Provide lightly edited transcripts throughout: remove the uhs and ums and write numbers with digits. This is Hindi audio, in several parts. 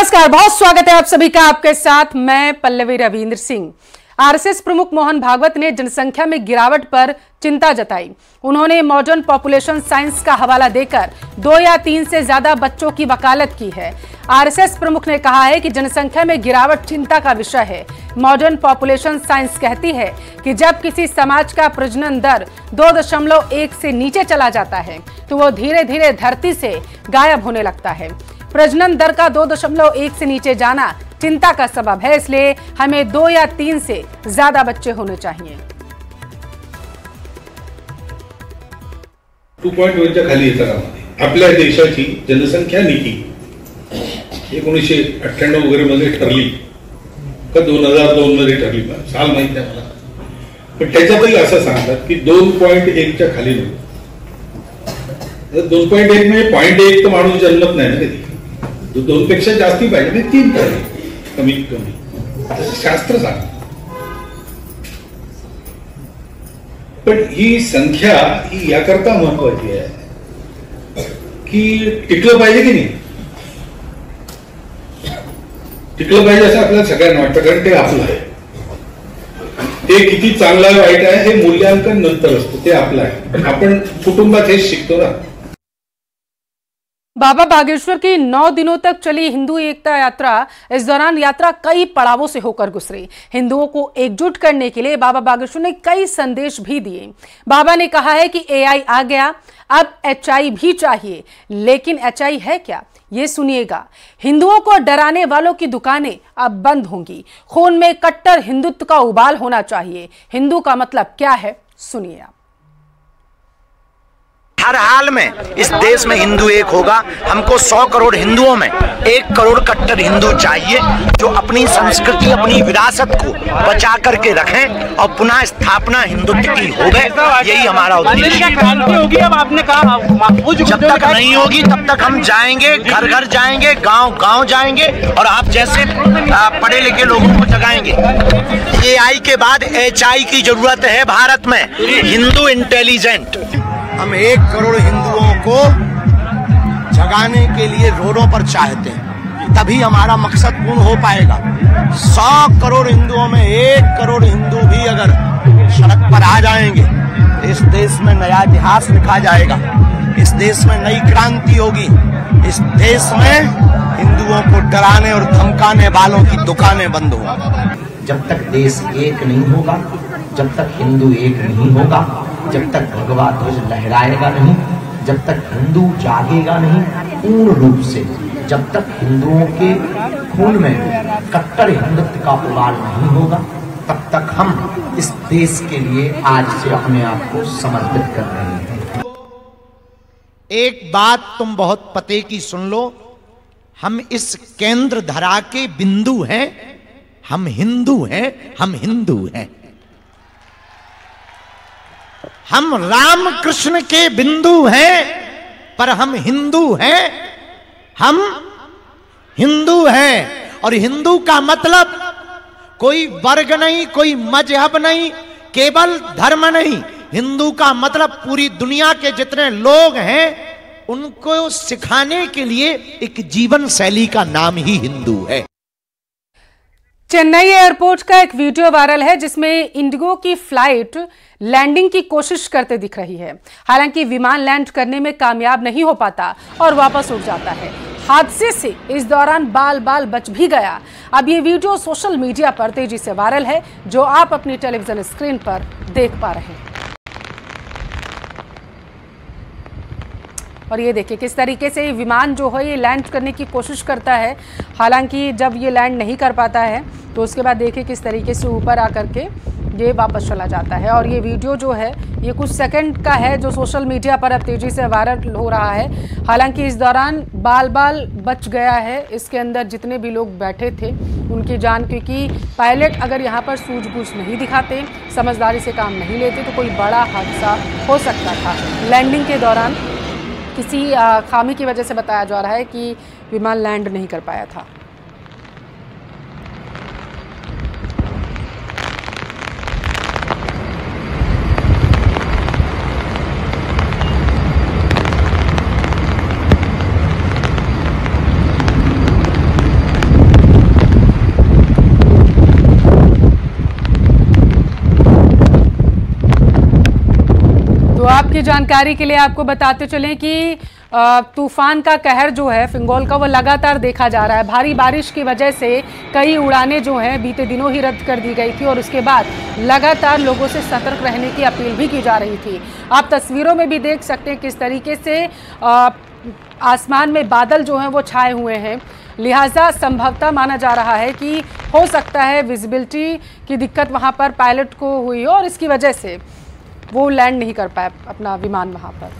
नमस्कार, बहुत स्वागत है आप सभी का। आपके साथ मैं पल्लवी रविंद्र सिंह। आरएसएस प्रमुख मोहन भागवत ने जनसंख्या में गिरावट पर चिंता जताई। उन्होंने मॉडर्न पॉपुलेशन साइंस का हवाला देकर 2 या 3 से ज्यादा बच्चों की वकालत की है। आरएसएस प्रमुख ने कहा है कि जनसंख्या में गिरावट चिंता का विषय है। मॉडर्न पॉपुलेशन साइंस कहती है कि जब किसी समाज का प्रजनन दर 2.1 से नीचे चला जाता है तो वो धीरे धीरे धरती से गायब होने लगता है। प्रजनन दर का 2.1 से नीचे जाना चिंता का सबब है, इसलिए हमें 2 या 3 से ज्यादा बच्चे होने चाहिए। 2.1च्या खाली येताना आपल्या देशाची जनसंख्या नीती 1998 वगैरे मध्ये ठरली का 2002 मध्ये ठरली, साल माहित नाही मला, पण त्याच्यातही असं सांगतात की 2.1च्या खाली नको। 2.1 म्हणजे 0.1 तर माणूस जन्मत नाही ना कधी, 2 पेक्षा जास्ती पाहिजे, 3 पाहिजे कमीत कमी, असं शास्त्र सांगतं। पण ही संख्या ही याकरता महत्वाची आहे की टिकलं पाहिजे की नाही, टिकलं पाहिजे असं आपल्याला सगळ्यांना वाटतं, कारण ते आपलं आहे। ते किती चांगलं आहे वाईट आहे हे मूल्यांकन नंतर असतं, ते आपलं आहे। आपण कुटुंबात हेच शिकतो ना। बाबा बागेश्वर की 9 दिनों तक चली हिंदू एकता यात्रा, इस दौरान यात्रा कई पड़ावों से होकर गुजरी। हिंदुओं को एकजुट करने के लिए बाबा बागेश्वर ने कई संदेश भी दिए। बाबा ने कहा है कि एआई आ गया, अब एचआई भी चाहिए, लेकिन एचआई है क्या, ये सुनिएगा। हिंदुओं को डराने वालों की दुकानें अब बंद होंगी। खून में कट्टर हिंदुत्व का उबाल होना चाहिए। हिंदू का मतलब क्या है, सुनिए आप। हर हाल में इस देश में हिंदू एक होगा। हमको 100 करोड़ हिंदुओं में 1 करोड़ कट्टर हिंदू चाहिए जो अपनी संस्कृति, अपनी विरासत को बचा करके रखें और पुनः स्थापना हिंदुत्व की हो गए। यही हमारा उद्देश्य होगी। अब आपने कहा जब तक नहीं होगी तब तक हम जाएंगे, घर घर जाएंगे, गांव गांव जाएंगे और आप जैसे पढ़े लिखे लोगों को जगाएंगे। एआई के बाद एचआई की जरूरत है भारत में, हिंदू इंटेलिजेंट। हम 1 करोड़ हिंदुओं को जगाने के लिए रोडों पर चाहते हैं, तभी हमारा मकसद पूर्ण हो पाएगा। 100 करोड़ हिंदुओं में 1 करोड़ हिंदू भी अगर सड़क पर आ जाएंगे, इस देश में नया इतिहास लिखा जाएगा, इस देश में नई क्रांति होगी। इस देश में हिंदुओं को डराने और धमकाने वालों की दुकानें बंद होंगी। जब तक देश एक नहीं होगा, जब तक हिंदू एक नहीं होगा, जब तक भगवा ध्वज लहराएगा नहीं, जब तक हिंदू जागेगा नहीं पूर्ण रूप से, जब तक हिंदुओं के खून में कट्टर हिंदुत्व का उबाल नहीं होगा, तब तक हम इस देश के लिए आज से अपने आप को समर्पित कर रहे हैं। एक बात तुम बहुत पते की सुन लो, हम इस केंद्र धरा के बिंदु हैं, हम हिंदू हैं, हम हिंदू हैं। हम राम कृष्ण के बिंदु हैं, पर हम हिंदू हैं, हम हिंदू हैं। और हिंदू का मतलब कोई वर्ग नहीं, कोई मजहब नहीं, केवल धर्म नहीं। हिंदू का मतलब पूरी दुनिया के जितने लोग हैं उनको सिखाने के लिए एक जीवन शैली का नाम ही हिंदू है। चेन्नई एयरपोर्ट का एक वीडियो वायरल है जिसमें इंडिगो की फ्लाइट लैंडिंग की कोशिश करते दिख रही है। हालांकि विमान लैंड करने में कामयाब नहीं हो पाता और वापस उड़ जाता है। हादसे से इस दौरान बाल बाल बच भी गया। अब ये वीडियो सोशल मीडिया पर तेजी से वायरल है, जो आप अपनी टेलीविजन स्क्रीन पर देख पा रहे हैं। और ये देखिए किस तरीके से विमान जो है ये लैंड करने की कोशिश करता है। हालांकि जब ये लैंड नहीं कर पाता है तो उसके बाद देखिए किस तरीके से ऊपर आकर के ये वापस चला जाता है। और ये वीडियो जो है ये कुछ सेकंड का है जो सोशल मीडिया पर अब तेज़ी से वायरल हो रहा है। हालांकि इस दौरान बाल बाल बच गया है इसके अंदर जितने भी लोग बैठे थे उनकी जान, क्योंकि पायलट अगर यहाँ पर सूझबूझ नहीं दिखाते, समझदारी से काम नहीं लेते तो कोई बड़ा हादसा हो सकता था। लैंडिंग के दौरान किसी खामी की वजह से बताया जा रहा है कि विमान लैंड नहीं कर पाया था। आपकी जानकारी के लिए आपको बताते चलें कि तूफान का कहर जो है फिंगोल का वो लगातार देखा जा रहा है। भारी बारिश की वजह से कई उड़ानें जो हैं बीते दिनों ही रद्द कर दी गई थी और उसके बाद लगातार लोगों से सतर्क रहने की अपील भी की जा रही थी। आप तस्वीरों में भी देख सकते हैं किस तरीके से आसमान में बादल जो हैं वो छाए हुए हैं। लिहाजा संभवतः माना जा रहा है कि हो सकता है विजिबिलिटी की दिक्कत वहां पर पायलट को हुई हो और इसकी वजह से वो लैंड नहीं कर पाए अपना विमान वहां पर।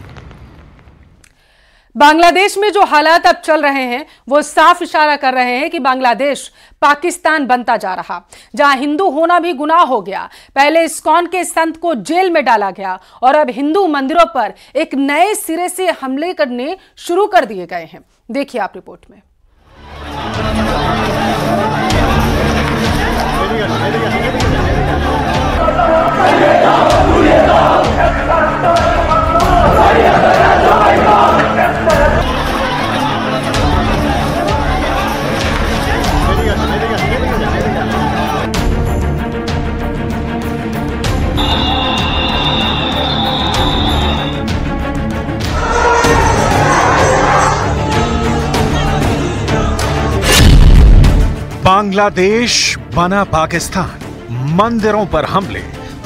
बांग्लादेश में जो हालात अब चल रहे हैं वो साफ इशारा कर रहे हैं कि बांग्लादेश पाकिस्तान बनता जा रहा, जहां हिंदू होना भी गुनाह हो गया। पहले इस्कॉन के संत को जेल में डाला गया और अब हिंदू मंदिरों पर एक नए सिरे से हमले करने शुरू कर दिए गए हैं। देखिए आप रिपोर्ट में। बांग्लादेश बना पाकिस्तान, मंदिरों पर हमले,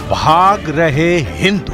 भाग रहे हिंदू।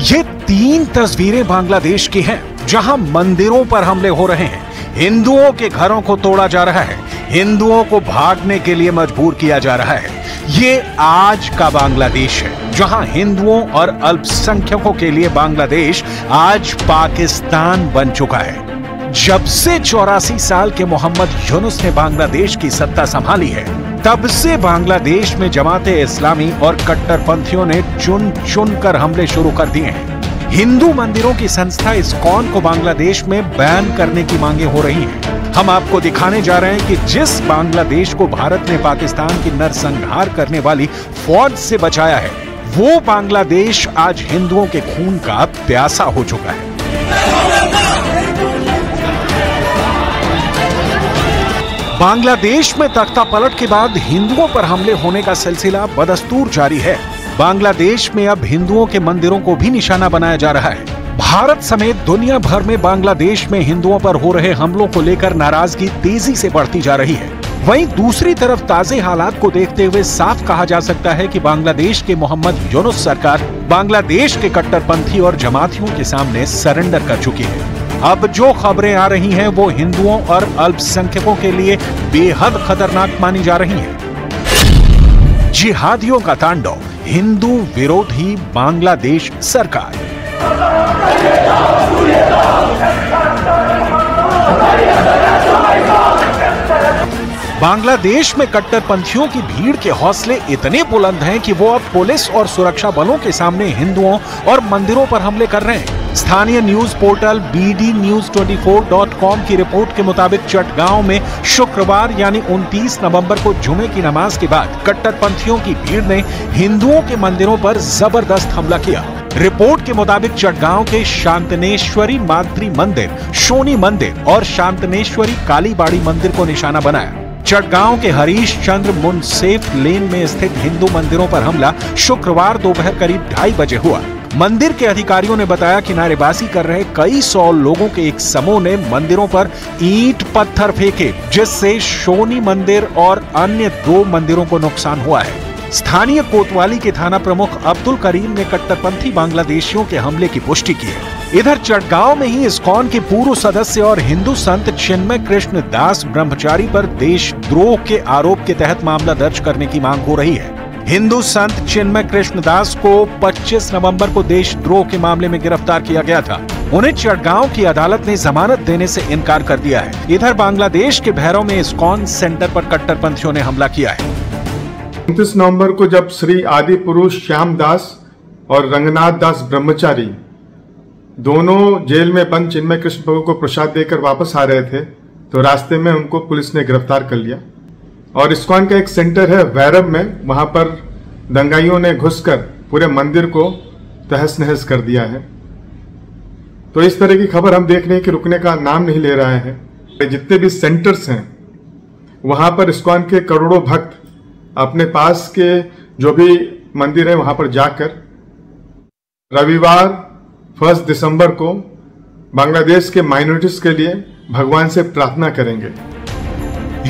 ये 3 तस्वीरें बांग्लादेश की हैं, जहां मंदिरों पर हमले हो रहे हैं, हिंदुओं के घरों को तोड़ा जा रहा है, हिंदुओं को भागने के लिए मजबूर किया जा रहा है। ये आज का बांग्लादेश है, जहां हिंदुओं और अल्पसंख्यकों के लिए बांग्लादेश आज पाकिस्तान बन चुका है। जब से 84 साल के मोहम्मद यूनुस ने बांग्लादेश की सत्ता संभाली है, तब से बांग्लादेश में जमाते इस्लामी और कट्टरपंथियों ने चुन चुन कर हमले शुरू कर दिए हैं। हिंदू मंदिरों की संस्था इस्कॉन को बांग्लादेश में बैन करने की मांगे हो रही हैं। हम आपको दिखाने जा रहे हैं कि जिस बांग्लादेश को भारत ने पाकिस्तान की नरसंहार करने वाली फौज से बचाया है, वो बांग्लादेश आज हिंदुओं के खून का प्यासा हो चुका है। बांग्लादेश में तख्ता पलट के बाद हिंदुओं पर हमले होने का सिलसिला बदस्तूर जारी है। बांग्लादेश में अब हिंदुओं के मंदिरों को भी निशाना बनाया जा रहा है। भारत समेत दुनिया भर में बांग्लादेश में हिंदुओं पर हो रहे हमलों को लेकर नाराजगी तेजी से बढ़ती जा रही है। वहीं दूसरी तरफ ताजे हालात को देखते हुए साफ कहा जा सकता है कि बांग्लादेश के मोहम्मद यूनुस सरकार बांग्लादेश के कट्टरपंथी और जमातियों के सामने सरेंडर कर चुकी है। अब जो खबरें आ रही हैं वो हिंदुओं और अल्पसंख्यकों के लिए बेहद खतरनाक मानी जा रही हैं। जिहादियों का तांडव, हिंदू विरोधी बांग्लादेश सरकार। बांग्लादेश में कट्टरपंथियों की भीड़ के हौसले इतने बुलंद हैं कि वो अब पुलिस और सुरक्षा बलों के सामने हिंदुओं और मंदिरों पर हमले कर रहे हैं। स्थानीय न्यूज पोर्टल bdnews24.com की रिपोर्ट के मुताबिक चटगांव में शुक्रवार यानी 29 नवंबर को जुमे की नमाज के बाद कट्टरपंथियों की भीड़ ने हिंदुओं के मंदिरों पर जबरदस्त हमला किया। रिपोर्ट के मुताबिक चटगांव के शांतनेश्वरी मातृ मंदिर, शोनी मंदिर और शांतनेश्वरी कालीबाड़ी मंदिर को निशाना बनाया। चटगांव के हरीश चंद्र मुनसेफ लेन में स्थित हिंदू मंदिरों पर हमला शुक्रवार दोपहर करीब 2:30 बजे हुआ। मंदिर के अधिकारियों ने बताया कि नारेबाजी कर रहे कई 100 लोगों के एक समूह ने मंदिरों पर ईंट पत्थर फेंके, जिससे शोनी मंदिर और अन्य 2 मंदिरों को नुकसान हुआ है। स्थानीय कोतवाली के थाना प्रमुख अब्दुल करीम ने कट्टरपंथी बांग्लादेशियों के हमले की पुष्टि की है। इधर चटगांव में ही इस्कॉन के पूर्व सदस्य और हिंदू संत चिन्मय कृष्ण दास ब्रह्मचारी पर देशद्रोह के आरोप के तहत मामला दर्ज करने की मांग हो रही है। हिंदू संत चिन्मय कृष्ण दास को 25 नवंबर को देशद्रोह के मामले में गिरफ्तार किया गया था। उन्हें चटगांव की अदालत ने जमानत देने से इनकार कर दिया है। इधर बांग्लादेश के भैरव में इस्कॉन सेंटर पर कट्टरपंथियों ने हमला किया है। 29 नवंबर को जब श्री आदि पुरुष श्याम दास और रंगनाथ दास ब्रह्मचारी दोनों जेल में बंद चिन्मय कृष्ण प्रभु को प्रसाद देकर वापस आ रहे थे, तो रास्ते में उनको पुलिस ने गिरफ्तार कर लिया। और इस्कॉन का एक सेंटर है वैरव में, वहां पर दंगाइयों ने घुसकर पूरे मंदिर को तहस नहस कर दिया है। तो इस तरह की खबर हम देख रहे हैं कि रुकने का नाम नहीं ले रहा है। जितने भी सेंटर्स हैं वहां पर इस्कॉन के करोड़ों भक्त अपने पास के जो भी मंदिर है वहां पर जाकर रविवार 1 दिसंबर को बांग्लादेश के माइनॉरिटीज के लिए भगवान से प्रार्थना करेंगे।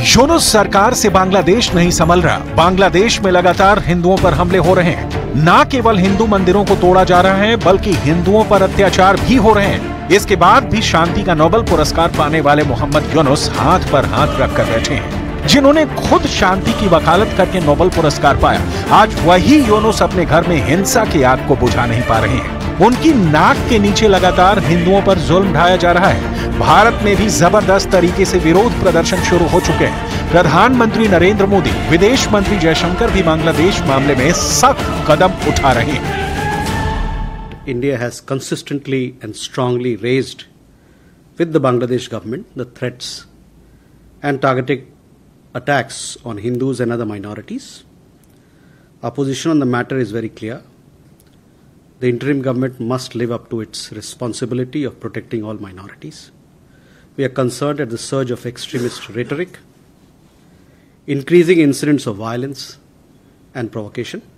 यूनुस सरकार से बांग्लादेश नहीं संभल रहा। बांग्लादेश में लगातार हिंदुओं पर हमले हो रहे हैं। न केवल हिंदू मंदिरों को तोड़ा जा रहा है बल्कि हिंदुओं पर अत्याचार भी हो रहे हैं। इसके बाद भी शांति का नोबेल पुरस्कार पाने वाले मोहम्मद यूनुस हाथ पर हाथ रखकर बैठे हैं। जिन्होंने खुद शांति की वकालत करके नोबेल पुरस्कार पाया, आज वही यूनुस अपने घर में हिंसा की आग को बुझा नहीं पा रहे हैं। उनकी नाक के नीचे लगातार हिंदुओं पर जुल्म ढाया जा रहा है। भारत में भी जबरदस्त तरीके से विरोध प्रदर्शन शुरू हो चुके हैं। प्रधानमंत्री नरेंद्र मोदी, विदेश मंत्री जयशंकर भी बांग्लादेश मामले में सख्त कदम उठा रहे हैं। India has consistently and strongly raised with the Bangladesh government the threats and targeted attacks on Hindus and other minorities. Our position on the matter is very clear. The interim government must live up to its responsibility of protecting all minorities. We are concerned at the surge of extremist rhetoric, increasing incidents of violence and provocation.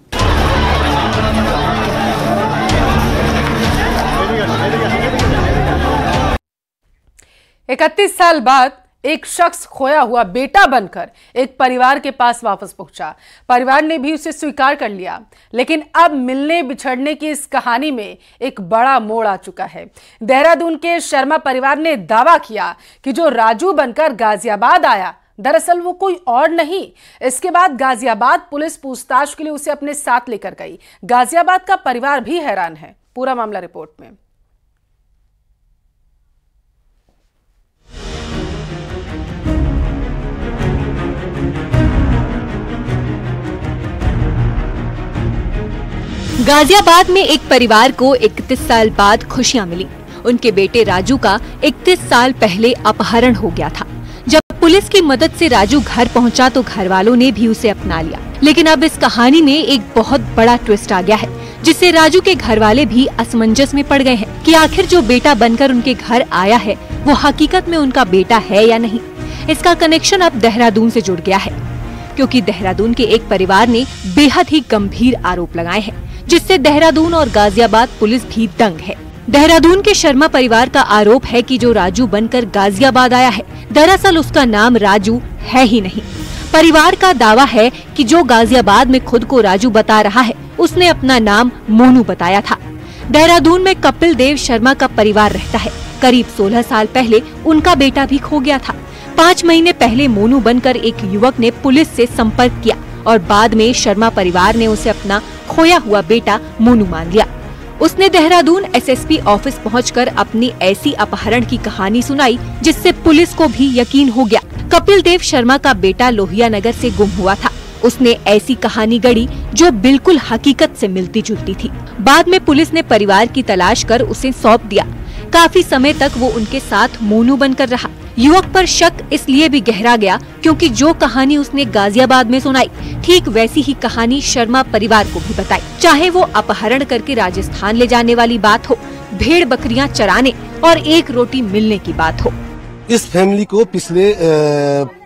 31 साल बाद एक शख्स खोया हुआ बेटा बनकर एक परिवार के पास वापस पहुंचा। परिवार ने भी उसे स्वीकार कर लिया, लेकिन अब मिलने बिछड़ने की इस कहानी में एक बड़ा मोड़ आ चुका है। देहरादून के शर्मा परिवार ने दावा किया कि जो राजू बनकर गाजियाबाद आया, दरअसल वो कोई और नहीं। इसके बाद गाजियाबाद पुलिस पूछताछ के लिए उसे अपने साथ लेकर गई। गाजियाबाद का परिवार भी हैरान है। पूरा मामला रिपोर्ट में। गाजियाबाद में एक परिवार को 31 साल बाद खुशियां मिली। उनके बेटे राजू का 31 साल पहले अपहरण हो गया था। जब पुलिस की मदद से राजू घर पहुंचा तो घर वालों ने भी उसे अपना लिया। लेकिन अब इस कहानी में एक बहुत बड़ा ट्विस्ट आ गया है, जिससे राजू के घर वाले भी असमंजस में पड़ गए हैं कि आखिर जो बेटा बनकर उनके घर आया है वो हकीकत में उनका बेटा है या नहीं। इसका कनेक्शन अब देहरादून से जुड़ गया है, क्योंकि देहरादून के एक परिवार ने बेहद ही गंभीर आरोप लगाए हैं, जिससे देहरादून और गाजियाबाद पुलिस भी दंग है। देहरादून के शर्मा परिवार का आरोप है कि जो राजू बनकर गाजियाबाद आया है, दरअसल उसका नाम राजू है ही नहीं। परिवार का दावा है कि जो गाजियाबाद में खुद को राजू बता रहा है, उसने अपना नाम मोनू बताया था। देहरादून में कपिल देव शर्मा का परिवार रहता है। करीब 16 साल पहले उनका बेटा भी खो गया था। 5 महीने पहले मोनू बनकर एक युवक ने पुलिस से संपर्क किया और बाद में शर्मा परिवार ने उसे अपना खोया हुआ बेटा मोनू मान लिया। उसने देहरादून एसएसपी ऑफिस पहुंचकर अपनी ऐसी अपहरण की कहानी सुनाई, जिससे पुलिस को भी यकीन हो गया। कपिल देव शर्मा का बेटा लोहिया नगर से गुम हुआ था। उसने ऐसी कहानी गढ़ी जो बिल्कुल हकीकत से मिलती जुलती थी। बाद में पुलिस ने परिवार की तलाश कर उसे सौंप दिया। काफी समय तक वो उनके साथ मोनू बनकर रहा। युवक पर शक इसलिए भी गहरा गया क्योंकि जो कहानी उसने गाजियाबाद में सुनाई, ठीक वैसी ही कहानी शर्मा परिवार को भी बताई। चाहे वो अपहरण करके राजस्थान ले जाने वाली बात हो, भेड़ बकरियां चराने और एक रोटी मिलने की बात हो। इस फैमिली को पिछले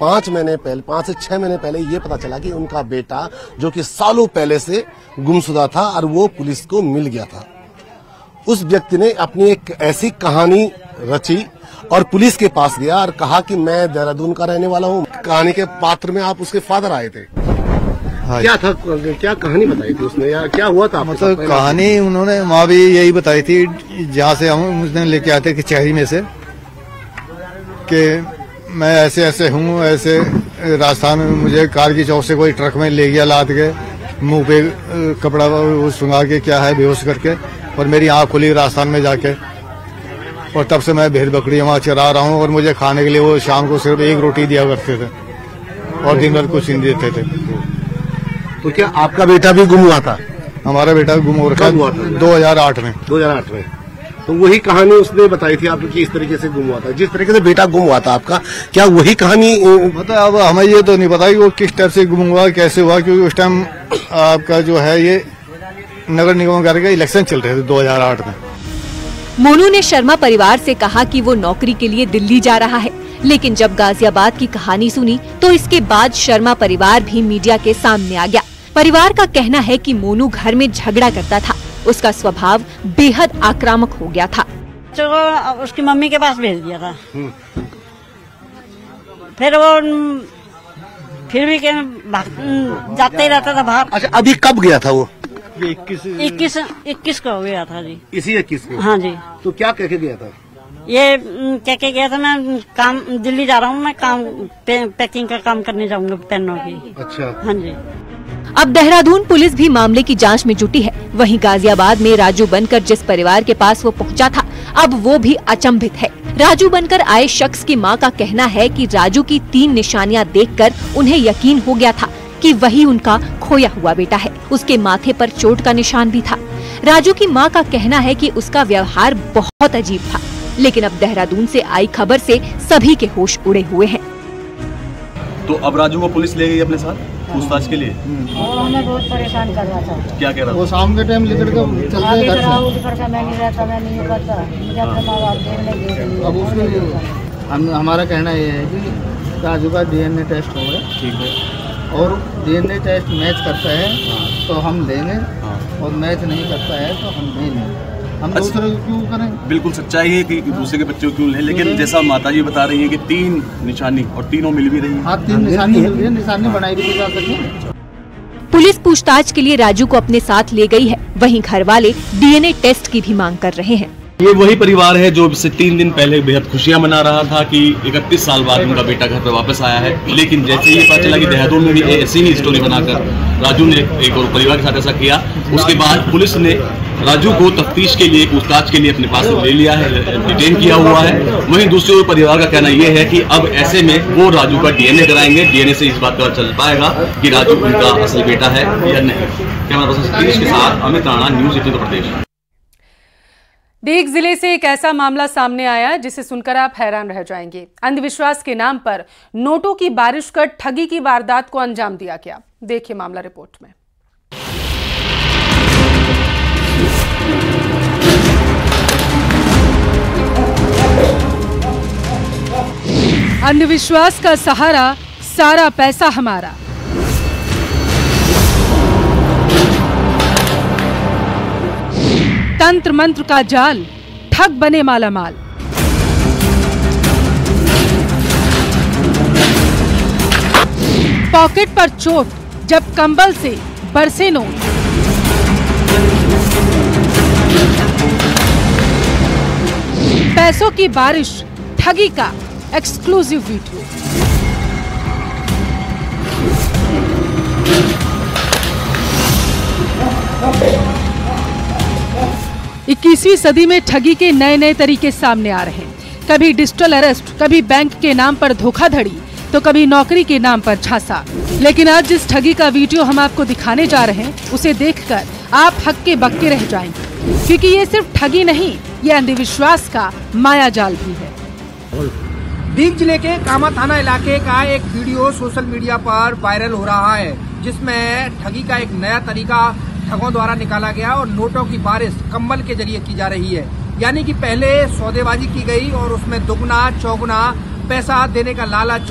5 से 6 महीने पहले ये पता चला कि उनका बेटा, जो कि सालों पहले से गुमशुदा था और वो पुलिस को मिल गया था। उस व्यक्ति ने अपनी एक ऐसी कहानी रची और पुलिस के पास गया और कहा कि मैं देहरादून का रहने वाला हूँ। कहानी के पात्र में आप उसके फादर आए थे। हाँ, क्या था, क्या कहानी बताई थी उसने या क्या हुआ था? मतलब कहानी उन्होंने वहाँ भी यही बताई थी, जहाँ से हम उसने लेके आते कि चेहरी में से, कि मैं ऐसे ऐसे हूँ, ऐसे राजस्थान में मुझे कार की चौक से कोई ट्रक में ले गया, लाद के मुंह पे कपड़ा सुंगा के क्या है बेहोश करके, और मेरी आँख खुली राजस्थान में जाके, और तब से मैं भेड़ बकरी वहाँ चरा रहा हूँ और मुझे खाने के लिए वो शाम को सिर्फ एक रोटी दिया करते थे और दिन भर कुछ नहीं देते थे। तो क्या आपका बेटा भी गुम हुआ था? हमारा बेटा गुम हो रखा है 2008 में। 2008 में। तो वही कहानी उसने बताई थी आपको कि इस तरीके से गुम हुआ था, जिस तरीके से बेटा गुम हुआ था आपका, क्या वही कहानी? मतलब अब हमें ये तो नहीं पता कि वो किस टाइप से गुम हुआ, कैसे हुआ, क्योंकि उस टाइम आपका जो है ये नगर निगम करके इलेक्शन चल रहे थे 2008 में। मोनू ने शर्मा परिवार से कहा कि वो नौकरी के लिए दिल्ली जा रहा है, लेकिन जब गाजियाबाद की कहानी सुनी तो इसके बाद शर्मा परिवार भी मीडिया के सामने आ गया। परिवार का कहना है कि मोनू घर में झगड़ा करता था, उसका स्वभाव बेहद आक्रामक हो गया था। तो उसकी मम्मी के पास भेज दिया था, फिर वो फिर भी जाते ही रहता था बाहर। अच्छा, अभी कब गया था वो? 21 को गया था जी। इसी 21 को? हाँ जी। तो क्या कह के गया था? ये कह के गया था मैं काम दिल्ली जा रहा हूँ, मैं काम पैकिंग का काम करने जाऊंगा पेनों की। अच्छा। हाँ जी। अब देहरादून पुलिस भी मामले की जांच में जुटी है। वहीं गाजियाबाद में राजू बनकर जिस परिवार के पास वो पहुंचा था, अब वो भी अचंभित है। राजू बनकर आए शख्स की मां का कहना है कि राजू की 3 निशानियां देखकर उन्हें यकीन हो गया था कि वही उनका खोया हुआ बेटा है। उसके माथे पर चोट का निशान भी था। राजू की मां का कहना है कि उसका व्यवहार बहुत अजीब था, लेकिन अब देहरादून से आई खबर से सभी के होश उड़े हुए हैं। तो अब राजू को पुलिस ले गई अपने साथ पूछताछ के लिए, और हमें बहुत परेशान कर रहा था। क्या कह रहा था? वो शाम के टाइम लेकर के चलते मैं नहीं रहता, मैं नहीं करता, मुझे अपने माँ बाप देखने के। अब उसके हमारा कहना ये है कि राजू का DNA टेस्ट हो गया, ठीक है, और DNA टेस्ट मैच करता है तो हम लेंगे, और मैच नहीं करता है तो हम नहीं लेंगे। हम दूसरे को क्यों करें? बिल्कुल सच्चाई है कि दूसरे के बच्चों को क्यों लें, लेकिन जैसा माताजी बता रही है कि 3 निशानी और तीनों मिल भी रही है। हाँ, 3 निशानी मिल रही है, निशानी बनाई भी जा सकती है। पुलिस पूछताछ के लिए राजू को अपने साथ ले गई है। वहीं घर वाले DNA टेस्ट की भी मांग कर रहे हैं। ये वही परिवार है जो इससे 3 दिन पहले बेहद खुशियां मना रहा था कि 31 साल बाद उनका बेटा घर पर वापस आया है, लेकिन जैसे ही पता चला कि देहरादून में भी ऐसी ही स्टोरी बनाकर राजू ने एक और परिवार के साथ ऐसा किया, उसके बाद पुलिस ने राजू को तफ्तीश के लिए, पूछताछ के लिए अपने पास ले लिया है, डिटेन किया हुआ है। वहीं दूसरे ओर परिवार का कहना यह है कि अब ऐसे में वो राजू का DNA कराएंगे। DNA से इस बात का चल पाएगा कि राजू उनका असल बेटा है या नहीं। कैमरा पर्सन सतीश के साथ अमित राणा, न्यूज़ 18 उत्तर प्रदेश। देग जिले से एक ऐसा मामला सामने आया जिसे सुनकर आप हैरान रह जाएंगे। अंधविश्वास के नाम पर नोटों की बारिश कर ठगी की वारदात को अंजाम दिया गया। देखिए मामला रिपोर्ट में। अंधविश्वास का सहारा, सारा पैसा हमारा। तंत्र मंत्र का जाल, ठग बने मालामाल। पॉकेट पर चोट, जब कंबल से बरसे नोट। पैसों की बारिश, ठगी का एक्सक्लूसिव वीडियो। इक्कीसवीं सदी में ठगी के नए नए तरीके सामने आ रहे हैं। कभी डिजिटल अरेस्ट, कभी बैंक के नाम पर धोखाधड़ी, तो कभी नौकरी के नाम पर झांसा। लेकिन आज जिस ठगी का वीडियो हम आपको दिखाने जा रहे हैं, उसे देखकर आप हक्के बक्के रह जाएंगे, क्योंकि ये सिर्फ ठगी नहीं, ये अंधविश्वास का माया जाल भी है। दीग जिले के कामा थाना इलाके का एक वीडियो सोशल मीडिया पर वायरल हो रहा है, जिसमें ठगी का एक नया तरीका ठगों द्वारा निकाला गया और नोटों की बारिश कंबल के जरिए की जा रही है। यानी कि पहले सौदेबाजी की गई और उसमें दुगना चौगुना पैसा देने का लालच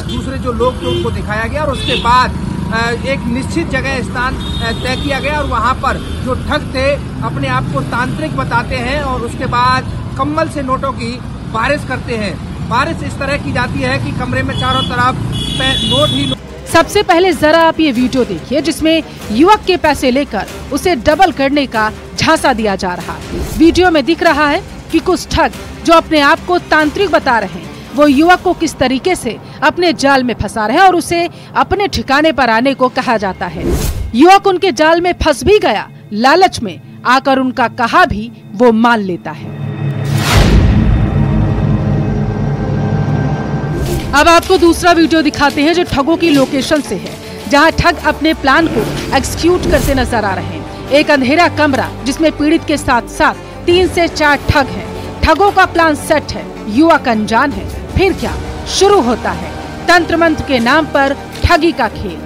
दूसरे जो लोग थे उनको दिखाया गया, और उसके बाद एक निश्चित जगह स्थान तय किया गया और वहां पर जो ठग थे अपने आप को तांत्रिक बताते हैं और उसके बाद कंबल से नोटों की बारिश करते हैं। बारिश इस तरह की जाती है कि कमरे में चारों तरफ नोट ही नोट। सबसे पहले जरा आप ये वीडियो देखिए, जिसमें युवक के पैसे लेकर उसे डबल करने का झांसा दिया जा रहा है। वीडियो में दिख रहा है कि कुछ ठग जो अपने आप को तांत्रिक बता रहे हैं, वो युवक को किस तरीके से अपने जाल में फंसा रहे हैं और उसे अपने ठिकाने पर आने को कहा जाता है। युवक उनके जाल में फंस भी गया, लालच में आकर उनका कहा भी वो मान लेता है। अब आपको दूसरा वीडियो दिखाते हैं जो ठगों की लोकेशन से है, जहां ठग अपने प्लान को एग्जीक्यूट करते नजर आ रहे हैं। एक अंधेरा कमरा जिसमें पीड़ित के साथ साथ 3 से 4 ठग हैं। ठगों का प्लान सेट है, युवक अनजान है। फिर क्या शुरू होता है तंत्र मंत्र के नाम पर ठगी का खेल।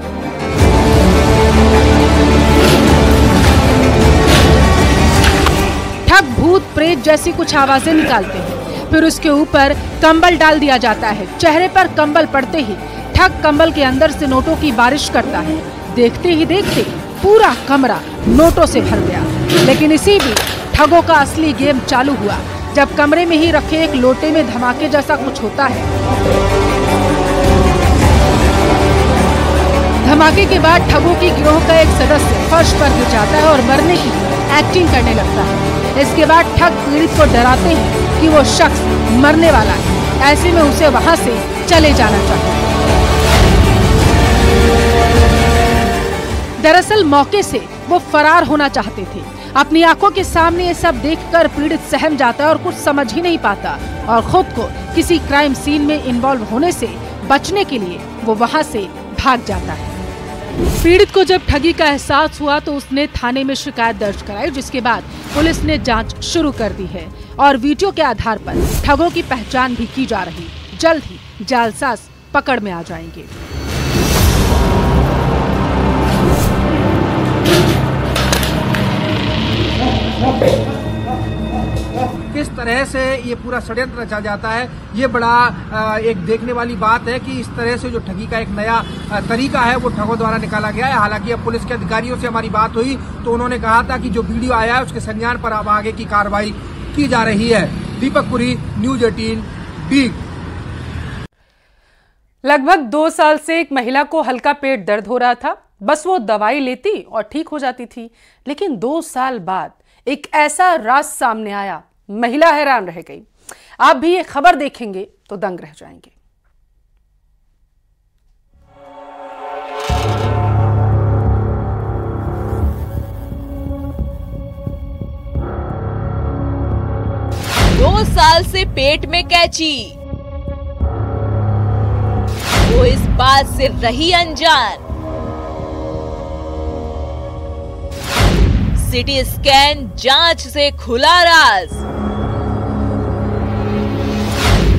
ठग भूत प्रेत जैसी कुछ आवाजें निकालते हैं, फिर उसके ऊपर कंबल डाल दिया जाता है। चेहरे पर कंबल पड़ते ही ठग कंबल के अंदर से नोटों की बारिश करता है। देखते ही देखते पूरा कमरा नोटों से भर गया। लेकिन इसी बीच ठगों का असली गेम चालू हुआ, जब कमरे में ही रखे एक लोटे में धमाके जैसा कुछ होता है। धमाके के बाद ठगों की गिरोह का एक सदस्य फर्श पर गिर जाता है और मरने की एक्टिंग करने लगता है। इसके बाद ठग पीड़ित को डराते हैं कि वो शख्स मरने वाला है, ऐसे में उसे वहां से चले जाना चाहिए। दरअसल मौके से वो फरार होना चाहते थे। अपनी आंखों के सामने ये सब देखकर पीड़ित सहम जाता है और कुछ समझ ही नहीं पाता और खुद को किसी क्राइम सीन में इन्वॉल्व होने से बचने के लिए वो वहां से भाग जाता है। पीड़ित को जब ठगी का एहसास हुआ तो उसने थाने में शिकायत दर्ज कराई, जिसके बाद पुलिस ने जांच शुरू कर दी है और वीडियो के आधार पर ठगों की पहचान भी की जा रही। जल्द ही जालसाज पकड़ में आ जाएंगे। किस तरह से ये पूरा षड्यंत्र रचा जाता है, ये बड़ा एक देखने वाली बात है कि इस तरह से जो ठगी का एक नया तरीका है वो ठगों द्वारा निकाला गया है। हालांकि अब पुलिस के अधिकारियों से हमारी बात हुई तो उन्होंने कहा था कि जो वीडियो आया है उसके संज्ञान पर अब आगे की कार्रवाई की जा रही है। दीपक पुरी, न्यूज 18 बीग। लगभग 2 साल से एक महिला को हल्का पेट दर्द हो रहा था। बस वो दवाई लेती और ठीक हो जाती थी, लेकिन 2 साल बाद एक ऐसा राज सामने आया, महिला हैरान रह गई। आप भी ये खबर देखेंगे तो दंग रह जाएंगे। दो साल से पेट में कैंची, वो इस बात से रही अनजान। सिटी स्कैन जांच से खुला राज,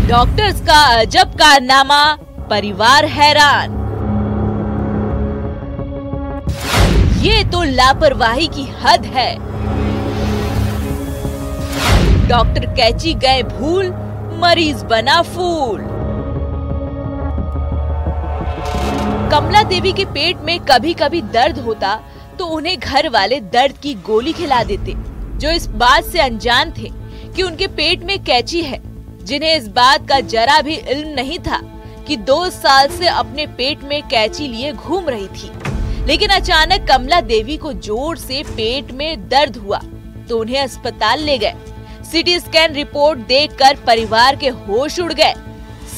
डॉक्टर्स का अजब कारनामा, परिवार हैरान। ये तो लापरवाही की हद है। डॉक्टर कैंची गए भूल, मरीज बना फूल। कमला देवी के पेट में कभी कभी दर्द होता तो उन्हें घर वाले दर्द की गोली खिला देते, जो इस बात से अनजान थे कि उनके पेट में कैंची है, जिन्हें इस बात का जरा भी इल्म नहीं था कि 2 साल से अपने पेट में कैंची लिए घूम रही थी। लेकिन अचानक कमला देवी को जोर से पेट में दर्द हुआ तो उन्हें अस्पताल ले गए। सिटी स्कैन रिपोर्ट देखकर परिवार के होश उड़ गए।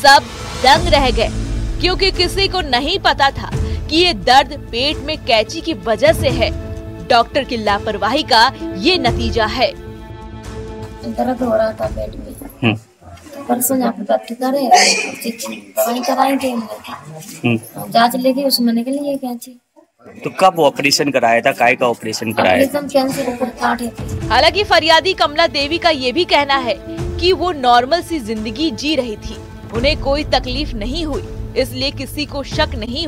सब दंग रह गए, क्योंकि किसी को नहीं पता था कि ये दर्द पेट में कैंची की वजह से है। डॉक्टर की लापरवाही का ये नतीजा है। दर्द हो रहा था पेट में, तो परसों यहाँ पे भर्ती करे, दवाई कराई थी, जांच लेके उसमें निकली है कैंची। तो कब ऑपरेशन कराया था, काय का ऑपरेशन कराया था? कैंसर। हालांकि फरियादी कमला देवी का ये भी कहना है कि वो नॉर्मल सी जिंदगी जी रही थी, उन्हें कोई तकलीफ नहीं हुई, इसलिए किसी को शक नहीं